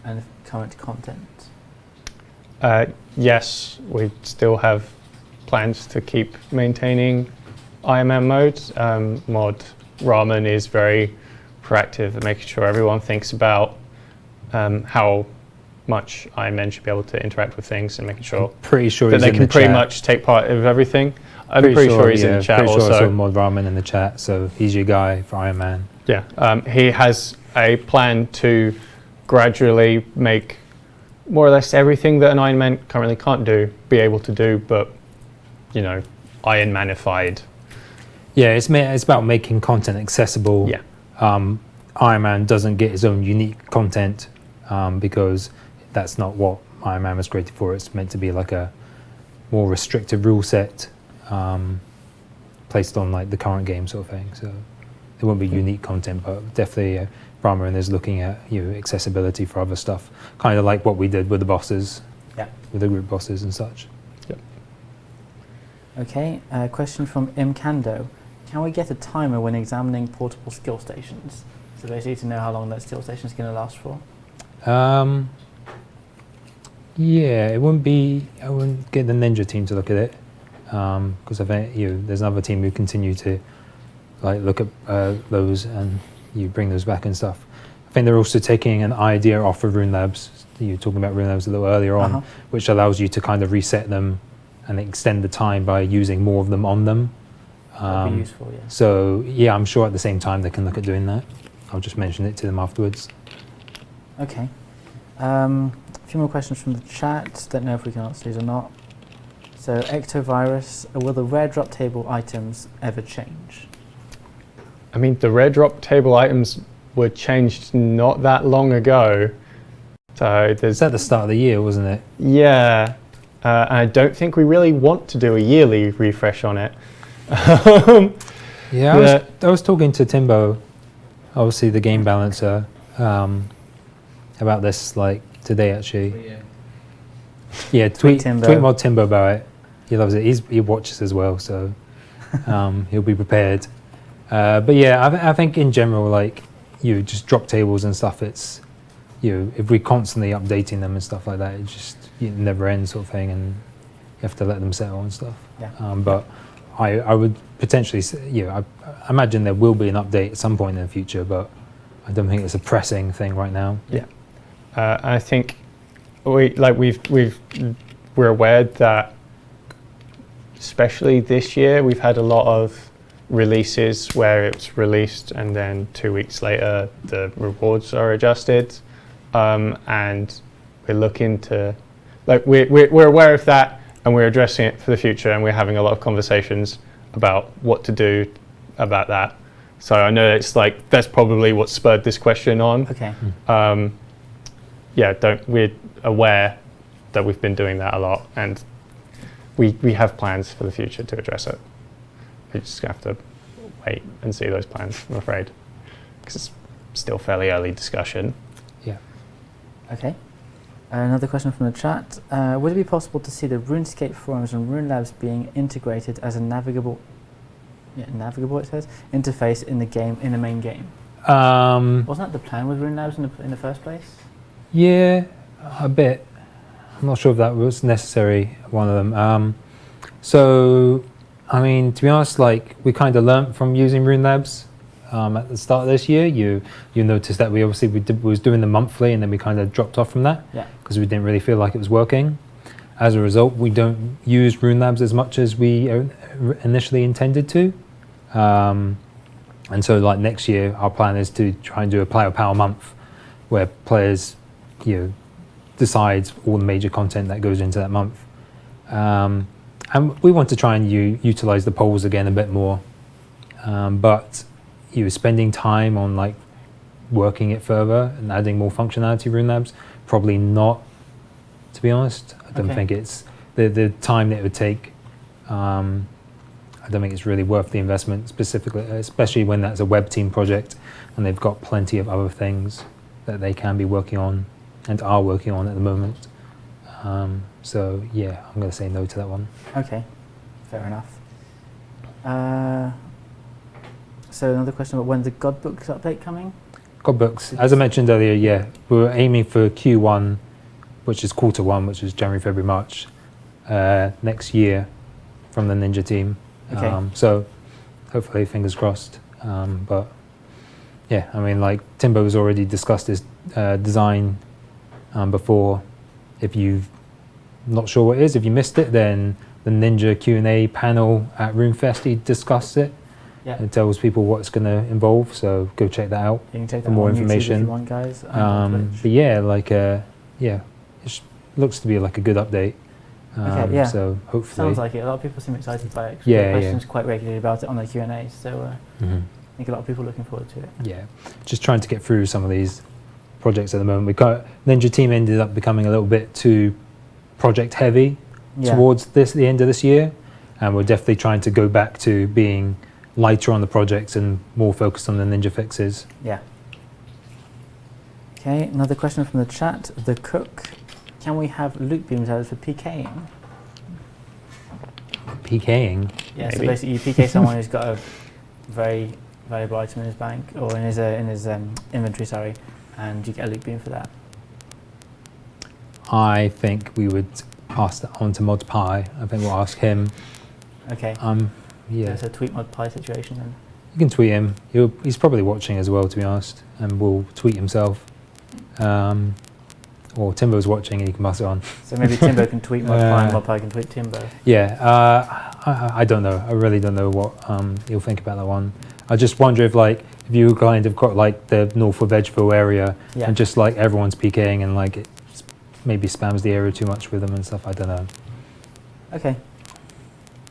and current content? Yes, we still have plans to keep maintaining Iron Man mode. Mod Ramen is very proactive at making sure everyone thinks about how much Iron Man should be able to interact with things and making sure Pretty sure that he's they in can the pretty chat. much take part of everything. I'm pretty sure he's in the chat pretty sure I also. saw Mod Ramen in the chat, so he's your guy for Iron Man. Yeah, he has a plan to gradually make more or less everything that an Iron Man currently can't do, be able to do, but, you know, Iron Manified. Yeah, it's about making content accessible. Yeah. Iron Man doesn't get his own unique content because that's not what Iron Man was created for. It's meant to be like a more restrictive rule set placed on like the current game sort of thing. So there won't be unique content, but definitely Brahman is looking at accessibility for other stuff, kind of like what we did with the bosses, with the group bosses and such. Yep. Okay, question from Imkando. Can we get a timer when examining portable skill stations? So basically to know how long that skill station is going to last for? Yeah, I wouldn't get the Ninja team to look at it because I think there's another team who continue to like look at those and you bring those back and stuff. I think they're also taking an idea off of Rune Labs. You were talking about Rune Labs a little earlier on, which allows you to kind of reset them and extend the time by using more of them on them. That'd be useful, yeah. So yeah, I'm sure at the same time they can look at doing that. I'll just mention it to them afterwards. Okay. A few more questions from the chat. Don't know if we can answer these or not. So, Ectovirus, will the rare drop table items ever change? I mean, the rare drop table items were changed not that long ago. So It's at the start of the year, wasn't it? Yeah. And I don't think we really want to do a yearly refresh on it. Yeah, I was talking to Timbo, obviously the game balancer, about this like today actually. Yeah, tweet Mod Timbo about it. He loves it. He watches as well, so he'll be prepared. But yeah, I think in general, like just drop tables and stuff. It's if we're constantly updating them and stuff like that, it just never ends sort of thing, and you have to let them settle and stuff. Yeah. But I would potentially say, I imagine there will be an update at some point in the future, but I don't think it's a pressing thing right now. Yeah. I think we're aware that especially this year we've had a lot of releases where it's released and then 2 weeks later the rewards are adjusted, and we're looking to we're aware of that and we're addressing it for the future, and we're having a lot of conversations about what to do about that. So I know it's like that's probably what spurred this question on. Okay. We're aware that we've been doing that a lot, and we have plans for the future to address it. We just have to wait and see those plans, I'm afraid, because it's still fairly early discussion. Yeah. Okay. Another question from the chat. Would it be possible to see the RuneScape forums and Rune Labs being integrated as a navigable it says, interface in the main game? Wasn't that the plan with Rune Labs in the first place? Yeah, A bit. I'm not sure if that was necessary, one of them. So, I mean, to be honest, like, we kind of learnt from using Rune Labs at the start of this year. You noticed that we was doing them monthly, and then we kind of dropped off from that because we didn't really feel like it was working. As a result, we don't use Rune Labs as much as we initially intended to. And so, like, next year, our plan is to try and do a player power month where players, decide all the major content that goes into that month. And we want to try and utilize the polls again a bit more. But spending time on, like, working it further and adding more functionality Rune Labs, probably not, to be honest. I don't think it's the time that it would take. I don't think it's really worth the investment, specifically, especially when that's a web team project and they've got plenty of other things that they can be working on and are working on at the moment. So yeah, I'm going to say no to that one. Okay, fair enough. So another question about when's the Godbooks update coming? Godbooks, as I mentioned earlier, yeah, we're aiming for Q1, which is Q1, which is January, February, March next year from the Ninja team. Okay. So hopefully, fingers crossed. But yeah, I mean, like, Timbo's already discussed his design before. If you're not sure what it is, if you missed it, then the Ninja Q&A panel at RuneFest, he discussed it. Yeah. It tells people what it's going to involve, so go check that out. You can check that for more on YouTube information. if you want, guys. And on Twitch. But yeah, like, it looks to be like a good update. Okay, yeah. So hopefully. Sounds like it. A lot of people seem excited by it. Yeah, Get questions quite regularly about it on their Q&A. So I Mhm. think a lot of people are looking forward to it. Yeah, just trying to get through some of these projects at the moment. Ninja team ended up becoming a little bit too project heavy towards the end of this year, and we're definitely trying to go back to being lighter on the projects and more focused on the Ninja fixes. Yeah. Okay, another question from the chat. The Cook. Can we have loot beams added for PKing? PKing? Yeah, so Maybe. basically you PK someone who's got a very valuable item in his bank or in his inventory, sorry, and you get a loot beam for that. I think we would pass that on to Mod Pie. I think we'll ask him. Okay. Yeah. It's a tweet mod pie situation then. You can tweet him. He's probably watching as well, to be honest, and will tweet himself. Or Timbo's watching and he can pass it on. So maybe Timbo can tweet mod pie and mod pie can tweet Timbo. Yeah, I don't know. I really don't know what he'll think about that one. I just wonder if you kind of got like the north of Edgeville area and just like everyone's PKing and like it maybe spams the area too much with them and stuff. I don't know. Okay.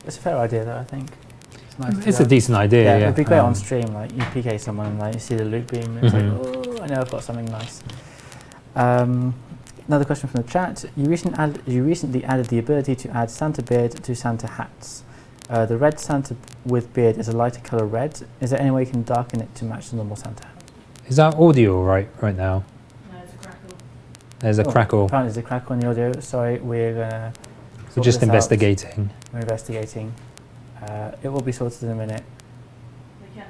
It's a fair idea though, I think. It's nice. It's a decent idea. Yeah, it'd be great on stream. Like you PK someone and like you see the loot beam. It's like, oh, I know I've got something nice. Another question from the chat. You recently added the ability to add Santa beard to Santa hats. The red Santa with beard is a lighter color red. Is there any way you can darken it to match the normal Santa hat? Is that audio right now? No, it's a crackle. There's a crackle. Apparently there's a crackle in the audio. Sorry, we're gonna. We're just investigating. We're investigating. It will be sorted in a minute. They can't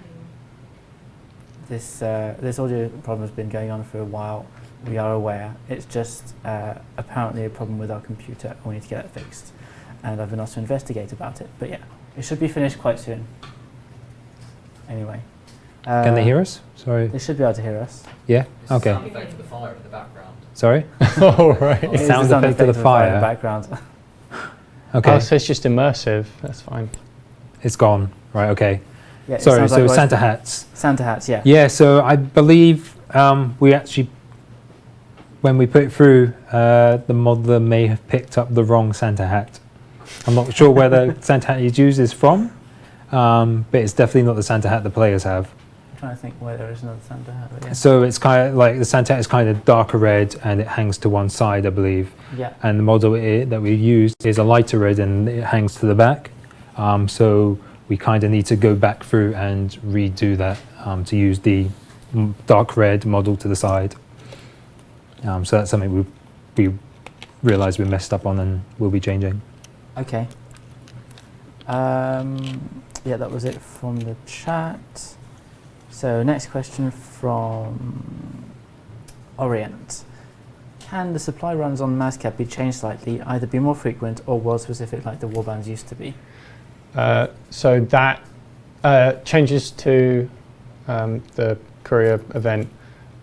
This audio problem has been going on for a while. We are aware. It's just apparently a problem with our computer, and we need to get it fixed. And I've been asked to investigate about it. But yeah, it should be finished quite soon. Anyway. Can they hear us? Sorry. They should be able to hear us. Yeah? It's the Okay. sound effect of the fire in the background. Sorry? Oh, right. It is sound the sound effect of the in fire. the background. Okay. Oh, so it's just immersive. That's fine. It's gone. Right, okay. Yeah, it Sorry, sounds so like Santa hats. Santa hats, yeah. Yeah, so I believe we actually, when we put it through, the modeler may have picked up the wrong Santa hat. I'm not sure where the Santa hat he's used is from, but it's definitely not the Santa hat the players have. I'm trying to think where there is another Santa hat. But yeah. So it's kind of like the Santa hat is kind of darker red and it hangs to one side, I believe. Yeah. And the model that we used is a lighter red and it hangs to the back. So we kind of need to go back through and redo that to use the dark red model to the side. So that's something we realised we messed up on and we'll be changing. Okay. Yeah, that was it from the chat. So next question from Orient. can the supply runs on MASCAP be changed slightly, either be more frequent or world specific like the warbands used to be? So that changes to the courier event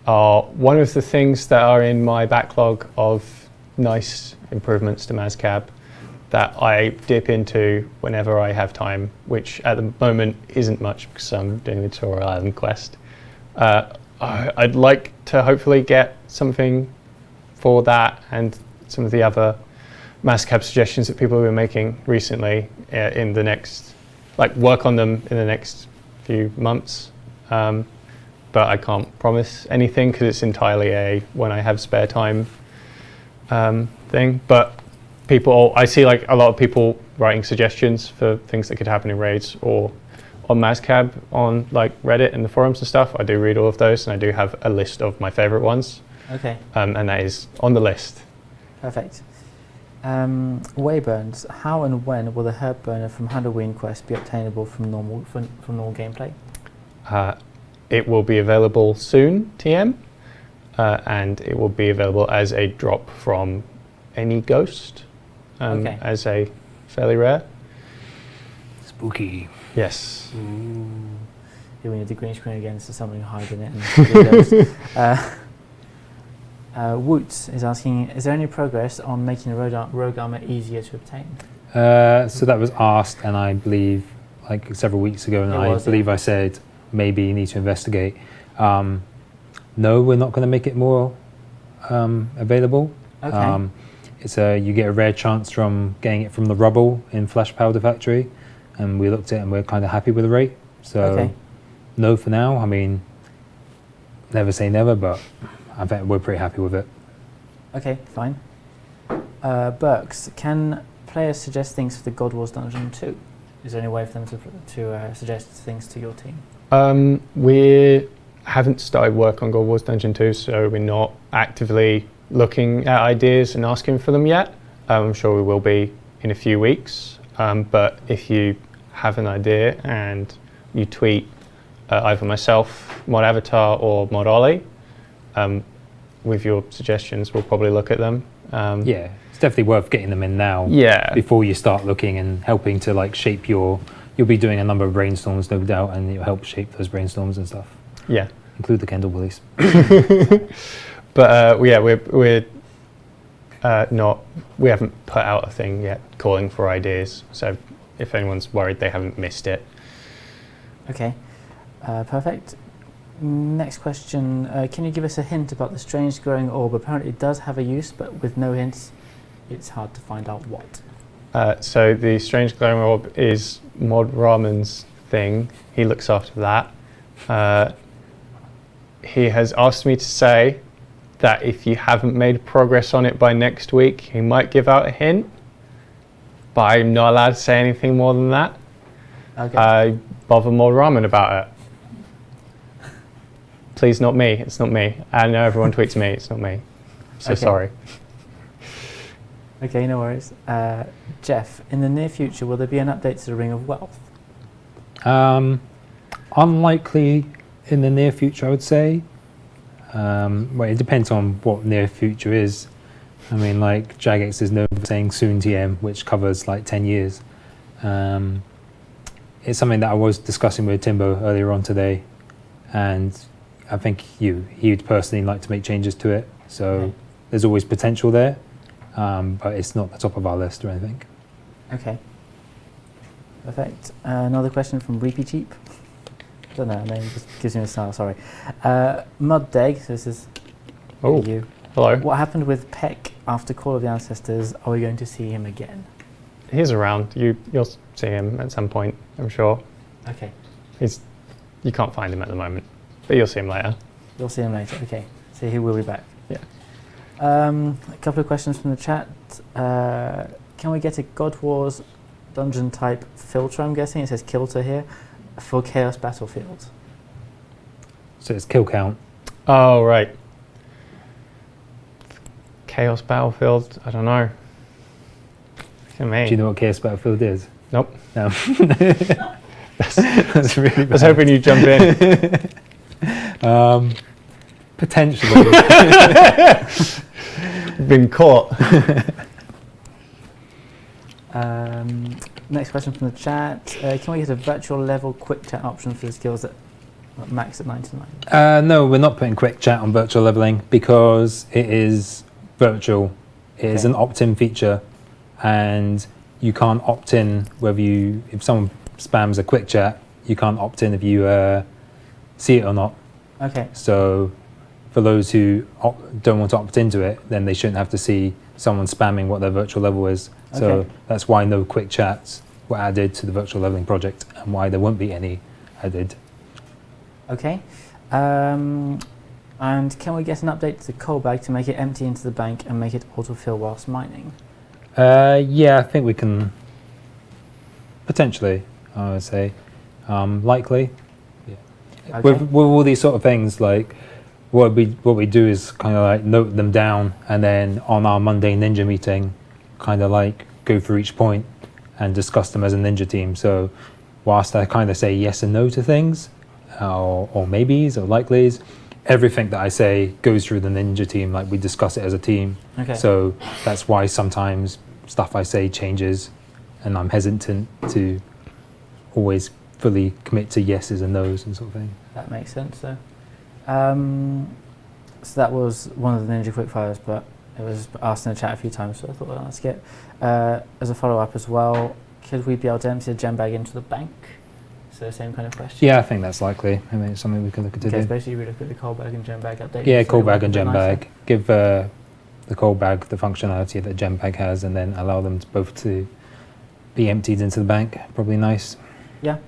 are one of the things that are in my backlog of nice improvements to MASCAP that I dip into whenever I have time, which at the moment isn't much because I'm doing the tutorial island quest. I'd like to hopefully get something for that and some of the other MASCAP suggestions that people have been making recently in the next, like work on them in the next few months. But I can't promise anything because it's entirely a when I have spare time thing. But I see like a lot of people writing suggestions for things that could happen in raids or on MASCAP on like Reddit and the forums and stuff. I do read all of those, and I do have a list of my favorite ones. Okay. And that is on the list. Perfect. Wayburns, how and when will the herb burner from Halloween quest be obtainable from normal gameplay? It will be available soon, TM, and it will be available as a drop from any ghost, Okay. as a fairly rare. Spooky. Yes. Yeah, we need the green screen again so something hide in it. And Woots is asking, is there any progress on making the rogue armor easier to obtain? So that was asked, and I believe like several weeks ago, and I believe I said maybe you need to investigate. No, we're not going to make it more available. Okay. You get a rare chance from getting it from the rubble in Flash Powder Factory, and we looked at it and we're kind of happy with the rate. So no for now. I mean, never say never, but I bet we're pretty happy with it. Okay, fine. Burks, can players suggest things for the God Wars Dungeon 2? Is there any way for them to suggest things to your team? We haven't started work on God Wars Dungeon 2, so we're not actively looking at ideas and asking for them yet. I'm sure we will be in a few weeks. But if you have an idea and you tweet either myself, Mod Avatar, or Mod Ollie, with your suggestions, we'll probably look at them. Yeah, it's definitely worth getting them in now. Yeah. Before you start looking and helping to like shape you'll be doing a number of brainstorms, no doubt, and it'll help shape those brainstorms and stuff. Yeah. Include the Kendall Willies. But yeah, we're not. We haven't put out a thing yet calling for ideas. So if anyone's worried, they haven't missed it. Okay, perfect. Next question. Can you give us a hint about the strange glowing orb? Apparently it does have a use, but with no hints, it's hard to find out what. So the strange glowing orb is Mod Ramen's thing. He looks after that. He has asked me to say that if you haven't made progress on it by next week, he might give out a hint. But I'm not allowed to say anything more than that. Okay. I bother Mod Ramen about it. Please, not me. It's not me. I know everyone tweets me. It's not me. So sorry. Okay, no worries. Jeff, in the near future, will there be an update to the Ring of Wealth? Unlikely in the near future, I would say. Well, it depends on what near future is. I mean, like Jagex is known for saying soon TM, which covers like 10 years. It's something that I was discussing with Timbo earlier on today, and I think he would personally like to make changes to it. So there's always potential there, but it's not the top of our list or anything. Okay. Perfect. Another question from Reapy Cheap. I don't know, her name just gives me a style, sorry. Muddeg, so this is for you. Hello. What happened with Peck after Call of the Ancestors? Are we going to see him again? He's around. You'll see him at some point, I'm sure. Okay. You can't find him at the moment, but you'll see him later. You'll see him later, okay. So he will be back. Yeah. A couple of questions from the chat. Can we get a God Wars dungeon type filter, I'm guessing? It says kilter here, for Chaos Battlefield. So it's kill count. Oh, right. Chaos Battlefield, I don't know. Do you know what Chaos Battlefield is? Nope. No. That's really bad. I was hoping you'd jump in. Potentially. Been caught. Next question from the chat. Can we get a virtual level quick chat option for the skills that max at 99? No, we're not putting quick chat on virtual leveling because it is virtual. It is an opt-in feature, and you can't opt in if someone spams a quick chat, you can't opt in if you see it or not. Okay. So for those who don't want to opt into it, then they shouldn't have to see someone spamming what their virtual level is. So Okay. that's why no quick chats were added to the virtual leveling project, and why there won't be any added. Okay. And can we get an update to the coal bag to make it empty into the bank and make it autofill whilst mining? Yeah, I think we can potentially. I would say likely. Yeah. Okay. With all these sort of things, like what we do is kind of like note them down, and then on our Monday Ninja meeting, kind of like go through each point and discuss them as a ninja team. So whilst I kind of say yes and no to things, or maybes or likelies, everything that I say goes through the ninja team. Like we discuss it as a team. Okay. So that's why sometimes stuff I say changes, and I'm hesitant to always fully commit to yeses and nos and sort of thing. That makes sense, though. So that was one of the Ninja Quickfires, but it was asked in the chat a few times, so I thought I'd ask it. As a follow-up as well, could we be able to empty a gem bag into the bank? So the same kind of question. Yeah, I think that's likely. I mean, it's something we can look at to Okay, so do. basically we look at the coal bag and gem bag update. Yeah, so coal they bag work and a bit gem nicer. bag. Give the coal bag the functionality that gem bag has, and then allow them to both to be emptied into the bank. Probably nice. Yeah.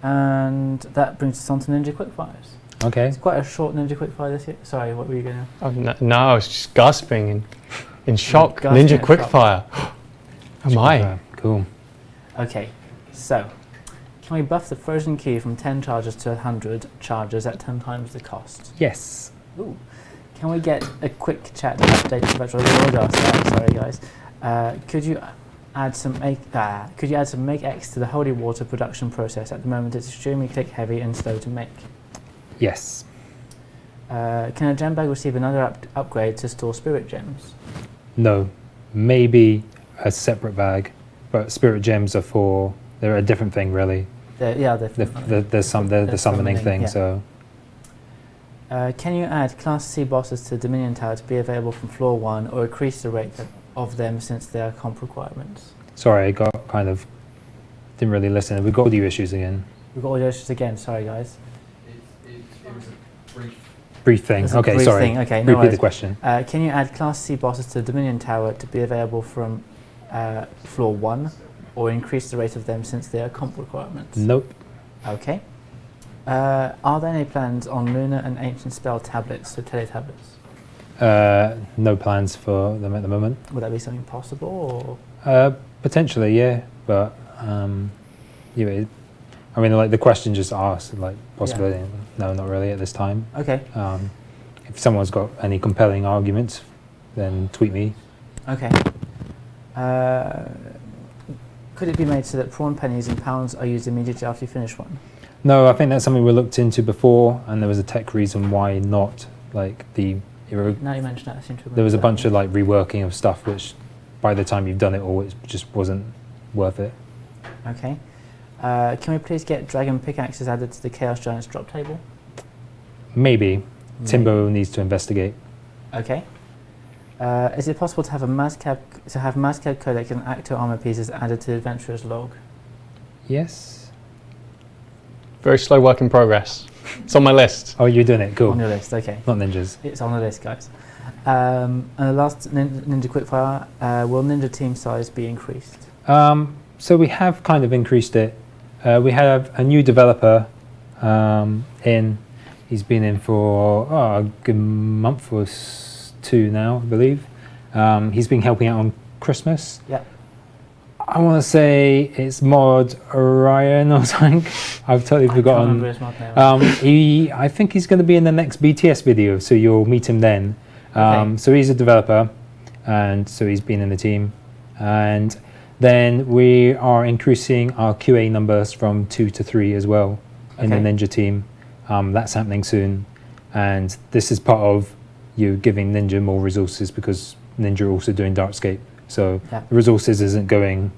And that brings us on to Ninja Quickfires. Okay. It's quite a short Ninja Quickfire this year. Sorry, what were you going to... Oh, no, I was just gasping in shock. Gasping Ninja in Quickfire. Am I? Cool. Okay, so can we buff the frozen key from 10 charges to 100 charges at 10 times the cost? Yes. Ooh. Can we get a quick chat to update the virtual level? Sorry guys. Could you add some make X to the holy water production process? At the moment it's extremely click heavy and slow to make. Yes. Can a gem bag receive another upgrade to store spirit gems? No. Maybe a separate bag, but spirit gems they're a different thing really. They're The summoning thing. yeah. So can you add Class C bosses to Dominion Tower to be available from floor 1 or increase the rate of them since they are comp requirements? sorry, I got didn't really listen. We've got audio issues again. We've got audio issues again, sorry guys. It was a brief. Brief thing. It's a Okay, brief sorry. thing, okay, no Repeat worries. the question. Can you add Class C bosses to Dominion Tower to be available from floor 1 or increase the rate of them since they are comp requirements? Nope. Okay. Are there any plans on Lunar and Ancient Spell tablets, so tele tablets? No plans for them at the moment. Would that be something possible? Or? Potentially, yeah, but yeah, I mean, like the question just asked, like possibility. Yeah. No, not really at this time. Okay. If someone's got any compelling arguments, then tweet me. Okay. Could it be made so that prawn pennies and pounds are used immediately after you finish one? No, I think that's something we looked into before, and there was a tech reason why not. Like Now you mention that, I seem to remember there was a that. bunch of like reworking of stuff, which by the time you've done it all, it just wasn't worth it. Okay. Can we please get dragon pickaxes added to the Chaos Giants drop table? Maybe. Timbo needs to investigate. Okay. Is it possible to have Mazcab codec and Acto armor pieces added to the Adventurer's log? Yes. Very slow work in progress. It's on my list. Oh, you're doing it. Cool. On your list, okay. Not ninjas. It's on the list, guys. And the last Ninja Quickfire, will Ninja team size be increased? So we have kind of increased it. We have a new developer in. He's been in for a good month or two now, I believe. He's been helping out on Christmas. Yeah. I want to say it's Mod Orion or something. I've totally I forgotten. can't remember his mod name. I think he's going to be in the next BTS video, so you'll meet him then. Okay. So he's a developer, and so he's been in the team. And then we are increasing our QA numbers from 2 to 3 as well in the Okay. Ninja team. That's happening soon. And this is part of you're giving Ninja more resources because Ninja are also doing Darkscape. So Yeah. the resources isn't going.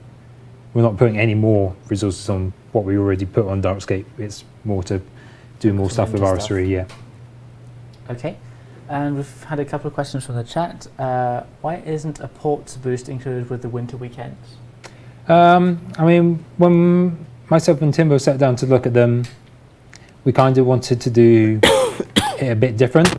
We're not putting any more resources on what we already put on Darkscape. It's more to do more Some stuff with Ninja RS3. Yeah. Okay. And we've had a couple of questions from the chat. Why isn't a ports boost included with the winter weekends? I mean, when myself and Timbo sat down to look at them, we kind of wanted to do it a bit different.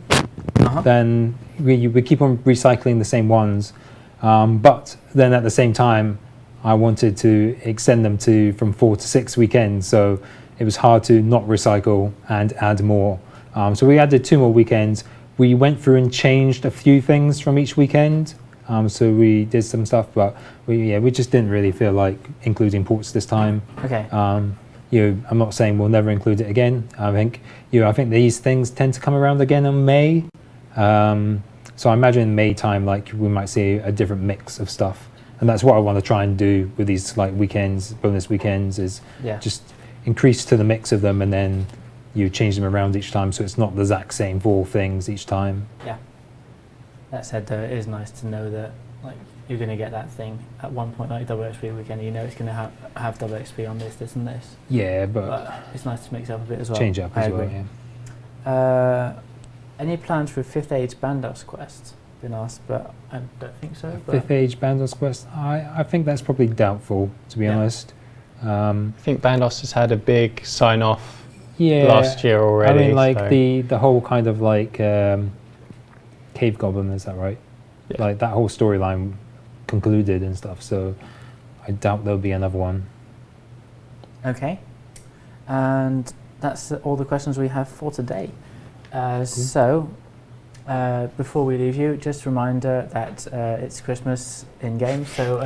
Then we keep on recycling the same ones, but then at the same time, I wanted to extend them to from 4 to 6 weekends. So it was hard to not recycle and add more. So we added 2 more weekends. We went through and changed a few things from each weekend. So we did some stuff, but we just didn't really feel like including ports this time. Okay. I'm not saying we'll never include it again. I think these things tend to come around again in May. So I imagine May time, like we might see a different mix of stuff, and that's what I want to try and do with these like weekends, bonus weekends, is just increase to the mix of them, and then you change them around each time, so it's not the exact same 4 things each time. Yeah. That said, though, it is nice to know that like you're going to get that thing at one point, like double XP weekend. You know it's going to have double XP on this, and this. Yeah, but it's nice to mix it up a bit as well. change it up I as well. agree. Yeah. Any plans for 5th Age Bandos quest? Been asked, but I don't think so. But 5th Age Bandos quest. I think that's probably doubtful, to be honest. I think Bandos has had a big sign off Yeah, last year already. I mean, like so. the whole kind of like cave goblin, is that right? Yeah. Like that whole storyline concluded and stuff. So I doubt there'll be another one. Okay, and that's all the questions we have for today. So before we leave you, just a reminder that it's Christmas in game. So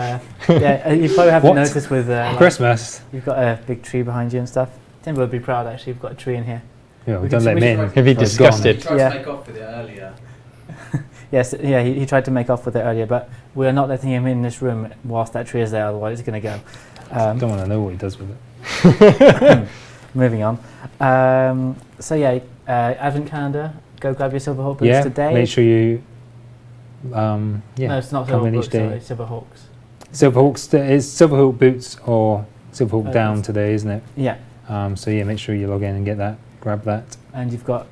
yeah, you probably haven't What? noticed with Christmas. you've got a big tree behind you and stuff. Timber would be proud actually. You've got a tree in here. Yeah, we We don't can- let we him should in. Have you so it's discussed gone. it? He tried Yeah. to make off with it earlier. Yes, yeah, he tried to make off with it earlier, but we're not letting him in this room whilst that tree is there. Otherwise, it's going to go. Don't want to know what he does with it. Moving on. So yeah, Advent calendar. Go grab your Silver Hawk boots Yeah, today. make sure you. No, it's not come Silver in Hawks, each day. sorry, Silver Hawks. It's Silverhawk boots or Silverhawk down yes. today, isn't it? Yeah, So yeah, make sure you log in and get that. Grab that. and you've got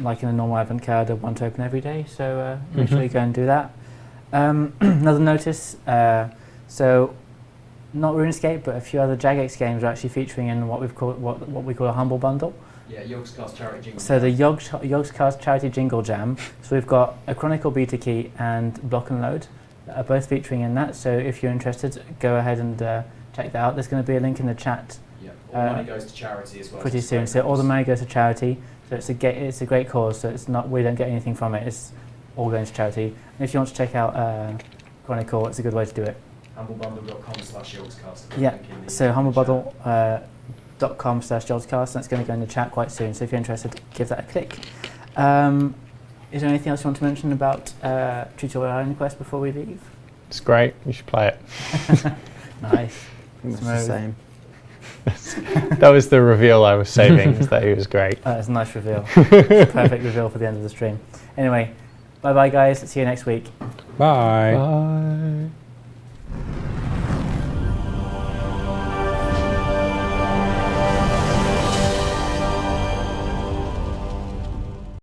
like in a normal Advent calendar, 1 to open every day. So make sure Mhm. you go and do that. Another notice. So not RuneScape, but a few other Jagex games are actually featuring in what we call a humble bundle. Yeah, Yogs Cast Charity Jingle. So the Yogscast Charity Jingle Jam. So we've got a Chronicle Beta Key and Block and Load that are both featuring in that. So if you're interested, go ahead and check that out. There's going to be a link in the chat Yeah, all money goes to charity as well. pretty It's soon. great So all the cause. money goes to charity. So it's a great cause. So it's not, we don't get anything from it. It's all going to charity. And if you want to check out Chronicle, it's a good way to do it. humblebundle.com/yogscast. Yeah. So humblebundle.com/jodscast, and it's going to go in the chat quite soon. So if you're interested, give that a click. Is there anything else you want to mention about Tutorial Island Quest before we leave? It's great. You should play it. Nice. Much the Smooth. same. That was the reveal I was saving. Is that he was great. It's a nice reveal. Perfect reveal for the end of the stream. Anyway, bye bye guys. See you next week. Bye. Bye.